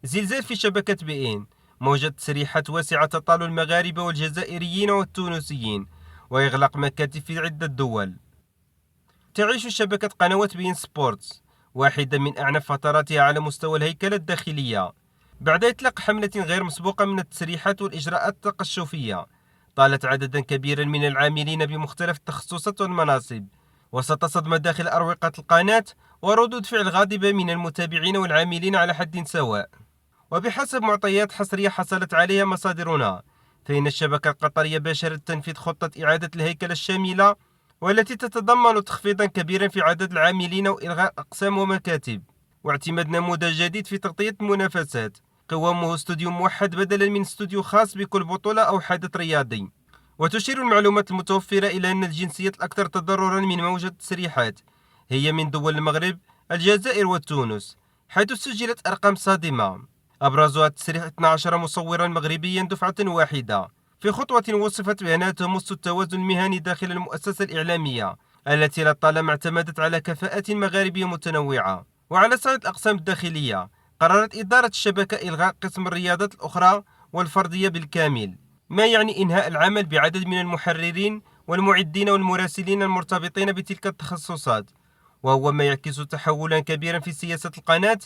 زلزال في شبكة بئين، موجة تسريحات واسعة تطال المغاربة والجزائريين والتونسيين وإغلاق مكاتب في عدة دول. تعيش شبكة قنوات بين سبورتس واحدة من أعنف فتراتها على مستوى الهيكلة الداخلية، بعد إطلاق حملة غير مسبوقة من التسريحات والإجراءات التقشفية طالت عددا كبيرا من العاملين بمختلف التخصصات والمناصب، وسط صدمة داخل أروقة القناة وردود فعل غاضبة من المتابعين والعاملين على حد سواء. وبحسب معطيات حصرية حصلت عليها مصادرنا، فإن الشبكة القطرية باشرت تنفيذ خطة إعادة الهيكلة الشاملة، والتي تتضمن تخفيضا كبيرا في عدد العاملين وإلغاء أقسام ومكاتب، واعتماد نموذج جديد في تغطية المنافسات قوامه استوديو موحد بدلا من استوديو خاص بكل بطولة أو حدث رياضي. وتشير المعلومات المتوفرة إلى أن الجنسيات الأكثر تضررا من موجة التسريحات هي من دول المغرب، الجزائر وتونس، حيث سجلت أرقام صادمة أبرزها تسريح 12 مصورا مغربيا دفعة واحدة، في خطوة وصفت بأنها تمس التوازن المهني داخل المؤسسة الإعلامية التي لطالما اعتمدت على كفاءات مغاربية متنوعة. وعلى صعيد الأقسام الداخلية، قررت إدارة الشبكة إلغاء قسم الرياضات الأخرى والفردية بالكامل، ما يعني إنهاء العمل بعدد من المحررين والمعدين والمراسلين المرتبطين بتلك التخصصات، وهو ما يعكس تحولا كبيرا في سياسة القناة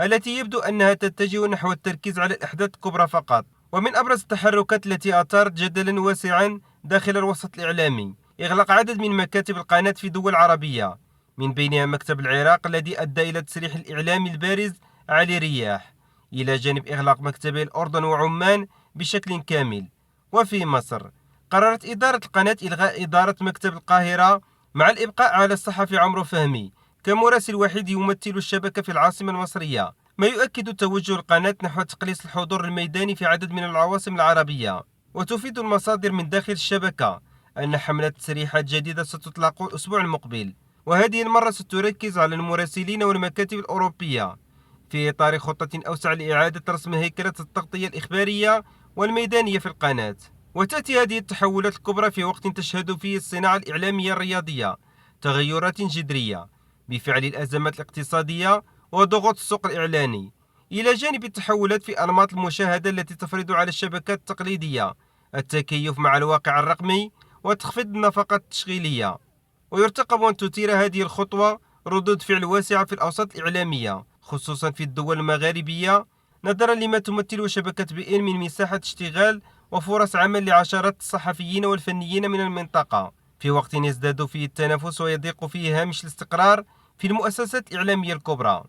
التي يبدو أنها تتجه نحو التركيز على الأحداث الكبرى فقط. ومن أبرز التحركات التي أثارت جدلا واسعا داخل الوسط الإعلامي إغلاق عدد من مكاتب القناة في دول عربية، من بينها مكتب العراق الذي أدى إلى تسريح الإعلامي البارز علي رياح، إلى جانب إغلاق مكتبي الأردن وعمان بشكل كامل. وفي مصر قررت إدارة القناة إلغاء إدارة مكتب القاهرة مع الإبقاء على الصحفي عمرو فهمي كمراسل وحيد يمثل الشبكة في العاصمة المصرية، ما يؤكد توجه القناة نحو تقليص الحضور الميداني في عدد من العواصم العربية. وتفيد المصادر من داخل الشبكة أن حملة تسريحات جديدة ستطلق الأسبوع المقبل، وهذه المرة ستركز على المراسلين والمكاتب الأوروبية في إطار خطة أوسع لإعادة رسم هيكلة التغطية الإخبارية والميدانية في القناة. وتأتي هذه التحولات الكبرى في وقت تشهد فيه الصناعة الإعلامية الرياضية تغيرات جذرية بفعل الأزمات الاقتصادية وضغوط السوق الإعلاني، إلى جانب التحولات في أنماط المشاهدة التي تفرض على الشبكات التقليدية التكيف مع الواقع الرقمي وتخفيض النفقات التشغيلية. ويرتقب أن تثير هذه الخطوة ردود فعل واسعة في الأوساط الإعلامية، خصوصا في الدول المغاربية، نظرا لما تمثل شبكة بي إن من مساحة اشتغال وفرص عمل لعشرات الصحفيين والفنيين من المنطقة، في وقت يزداد فيه التنافس ويضيق فيه هامش الاستقرار في المؤسسات الإعلامية الكبرى.